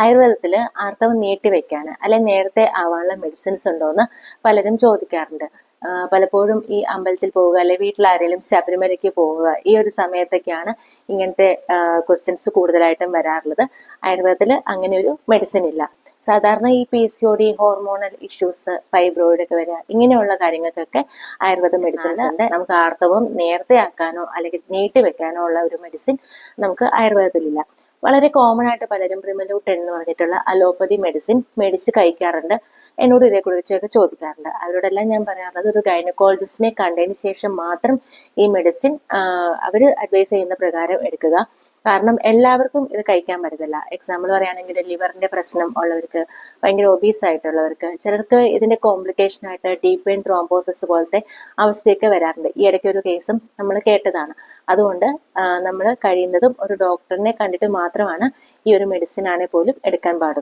ആയുർവേദത്തിൽ ആർത്തവം നീട്ടിവെക്കാൻ അല്ലെങ്കിൽ നേരത്തെ ആവാനുള്ള മെഡിസിൻസ് ഉണ്ടോ എന്ന് പലരും ചോദിക്കാറുണ്ട്. പലപ്പോഴും ഈ അമ്പലത്തിൽ പോവുക അല്ലെങ്കിൽ വീട്ടിൽ ആരെങ്കിലും ശബരിമലയ്ക്ക് പോവുക ഈ ഒരു സമയത്തൊക്കെയാണ് ഇങ്ങനത്തെ ക്വസ്റ്റ്യൻസ് കൂടുതലായിട്ടും വരാറുള്ളത്. ആയുർവേദത്തിൽ അങ്ങനെ ഒരു മെഡിസിൻ ഇല്ല. സാധാരണ ഈ PCOD, ഹോർമോണൽ ഇഷ്യൂസ്, ഫൈബ്രോയിഡ് ഒക്കെ വരിക ഇങ്ങനെയുള്ള കാര്യങ്ങൾക്കൊക്കെ ആയുർവേദ മെഡിസിൻസ് ഉണ്ട്. നമുക്ക് ആർത്തവം നേരത്തെ ആക്കാനോ അല്ലെങ്കിൽ നീട്ടി വെക്കാനോ ഉള്ള ഒരു മെഡിസിൻ നമുക്ക് ആയുർവേദത്തിലില്ല. വളരെ കോമൺ ആയിട്ട് പലരും പ്രിമലൂട്ട് എന്ന് പറഞ്ഞിട്ടുള്ള അലോപ്പതി മെഡിസിൻ മേടിച്ച് കഴിക്കാറുണ്ട്. എന്നോട് ഇതേക്കുറിച്ചൊക്കെ ചോദിക്കാറുണ്ട്. അവരോടെല്ലാം ഞാൻ പറയാറുള്ളത് ഒരു ഗൈനക്കോളജിസ്റ്റിനെ കണ്ടതിന് ശേഷം മാത്രം ഈ മെഡിസിൻ അവർ അഡ്വൈസ് ചെയ്യുന്ന പ്രകാരം എടുക്കുക. കാരണം എല്ലാവർക്കും ഇത് കഴിക്കാൻ പറ്റത്തില്ല. എക്സാമ്പിൾ പറയുകയാണെങ്കിൽ ലിവറിന്റെ പ്രശ്നം ഉള്ളവർക്ക്, ഭയങ്കര ഒബീസ് ആയിട്ടുള്ളവർക്ക്, ചിലർക്ക് ഇതിന്റെ കോംപ്ലിക്കേഷൻ ആയിട്ട് ഡീപ് വെയിൻ ത്രോംബോസിസ് പോലത്തെ അവസ്ഥയൊക്കെ വരാറുണ്ട്. ഈ ഇടയ്ക്ക് ഒരു കേസും നമ്മൾ കേട്ടതാണ്. അതുകൊണ്ട് നമ്മൾ കഴിയുന്നതും ഒരു ഡോക്ടറിനെ കണ്ടിട്ട് മാത്രമാണ് ഈ ഒരു മെഡിസിൻ ആണെങ്കിൽ പോലും എടുക്കാൻ പാടുള്ളൂ.